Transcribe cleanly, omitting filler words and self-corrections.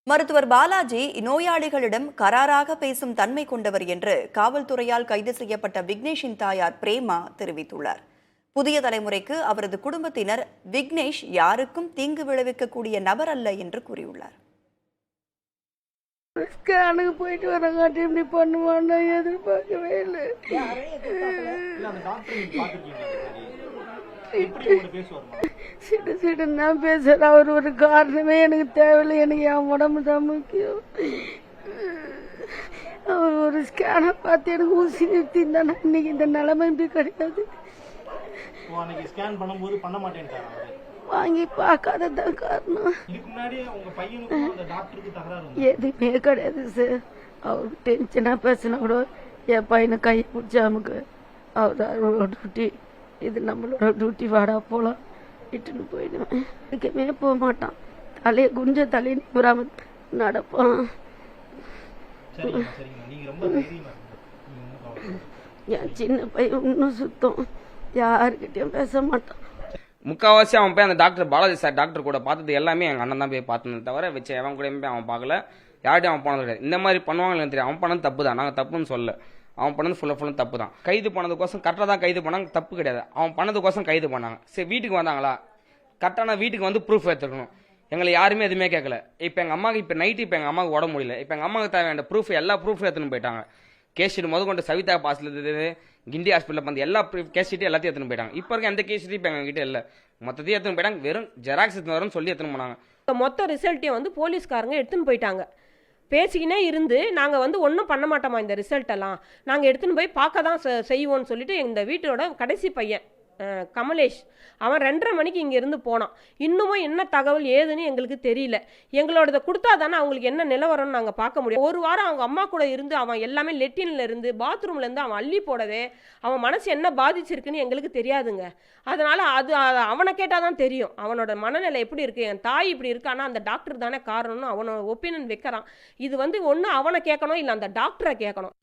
மருத்துவர் பாலாஜி நோயாளிகளிடம் கராராக பேசும் தன்மை கொண்டவர் என்று காவல்துறையால் கைது செய்யப்பட்ட விக்னேஷின் தாயார் பிரேமா தெரிவித்துள்ளார். புதிய தலைமுறைக்கு அவரது குடும்பத்தினர் விக்னேஷ் யாருக்கும் தீங்கு விளைவிக்கக்கூடிய நபர் அல்ல என்று கூறியுள்ளார். ஸ்கேனுக்கு போயிட்டு வரங்காட்டி இப்படி பண்ணுவான்னு எதிர்பார்க்கவே இல்லை. சிடுன்னு தான் பேசுற. அவர் ஒரு காரணமே எனக்கு தேவையில்லை. எனக்கு என் உடம்பு தான் முக்கியம். அவர் ஒரு ஸ்கேனை பார்த்து எனக்கு ஊசி நிறுத்தி இருந்தா இன்னைக்கு இந்த நிலைமை இப்படி கிடையாது. வாங்கி பார்க்காததான் காரணம். எதுவுமே கிடையாது சார். அவருக்கு டென்ஷனா பேசினா கூட என் பையனை கையை பிடிச்சாமுக்கு அவரோட டியூட்டி, இது நம்மளோட டியூட்டி, வாடா போலாம் இட்டுன்னு போயிடுவேன். எதுக்குமே போக மாட்டான். தலையை குஞ்ச தலையை நிபுறாம நடப்பான். என் சின்ன பையன் இன்னும் சுத்தம், யாருக்கிட்டையும் பேச மாட்டான். முக்கால்வாசி அவன் போய் அந்த டாக்டர் பாலாஜி சார் டாக்டர் கூட பார்த்தது எல்லாமே எங்கள் அண்ணன் தான் போய் பார்த்தது தவிர வச்சு அவன் கூட போய் அவன் பார்க்கல. யார்ட்டையும் அவன் போனது கிடையாது. இந்த மாதிரி பண்ணுவாங்கன்னு தெரியும். அவன் பண்ணது தப்பு தான், நாங்கள் தப்புன்னு சொல்ல. அவன் பண்ணது ஃபுல்லாக தப்பு தான். கைது பண்ணதுக்கோசம் கரெக்டாக தான் கைது பண்ணாங்க, தப்பு கிடையாது. அவன் பண்ணதுக்கோசம் கைது பண்ணாங்க. சரி, வீட்டுக்கு வந்தாங்களா, கரெக்டான வீட்டுக்கு வந்து ப்ரூஃப் எடுத்துக்கணும். எங்களை யாருமே எதுவுமே கேட்கல. இப்போ எங்கள் அம்மாவுக்கு இப்போ நைட்டு இப்போ எங்கள் அம்மாவுக்கு உடம்பு முடியல. இப்போ எங்கள் அம்மாவுக்கு தேவையான ப்ரூஃப் எல்லா ப்ரூஃபும் எடுத்துன்னு போயிட்டாங்க. கேஸ்ஷீட் முதற்கொண்டு சவிதா பாஸ்ல இருந்து கிண்டி ஹாஸ்பிட்டலில் வந்து எல்லா கேஸ்ஷீட்டும் எல்லாத்தையும் எடுத்துன்னு போயிட்டாங்க. இப்போ இருக்க எந்த கேஸ்ஷீட்டும் இப்போ எங்ககிட்ட இல்லை. மொத்தத்தையும் எடுத்துன்னு போயிட்டாங்க. வெறும் ஜெராக்ஸ் எடுத்துன்னு வரும்னு சொல்லி எடுத்துன்னு போனாங்க. மொத்த ரிசல்ட்டையும் வந்து போலீஸ்காரங்க எடுத்துன்னு போயிட்டாங்க. பேசிக்கினே இருந்து நாங்கள் வந்து ஒன்றும் பண்ண மாட்டோமா, இந்த ரிசல்ட்டெல்லாம் நாங்கள் எடுத்துன்னு போய் பார்க்க தான் செய்வோம்னு சொல்லிட்டு இந்த வீட்டோட கடைசி பையன் கமலேஷ், அவன் 2:30 மணிக்கு இங்கேருந்து போனான். இன்னமும் என்ன தகவல் ஏதுன்னு எங்களுக்கு தெரியல. எங்களோடதை கொடுத்தா தானே அவங்களுக்கு என்ன நிலவரம்னு நாங்கள் பார்க்க முடியும். ஒரு வாரம் அவங்க அம்மா கூட இருந்து அவன் எல்லாமே லெட்டின்ல இருந்து பாத்ரூம்லேருந்து அவன் அள்ளி போடவே அவன் மனசு என்ன பாதிச்சிருக்குன்னு எங்களுக்கு தெரியாதுங்க. அதனால் அது அவனை கேட்டால் தான் தெரியும் அவனோட மனநிலை எப்படி இருக்குது. என் தாய் இப்படி இருக்கானா அந்த டாக்டர் தானே காரணம்னு அவனோட ஒப்பீனியன் வைக்கிறான். இது வந்து ஒன்று அவனை கேட்கணும், இல்லை அந்த டாக்டரை கேட்கணும்.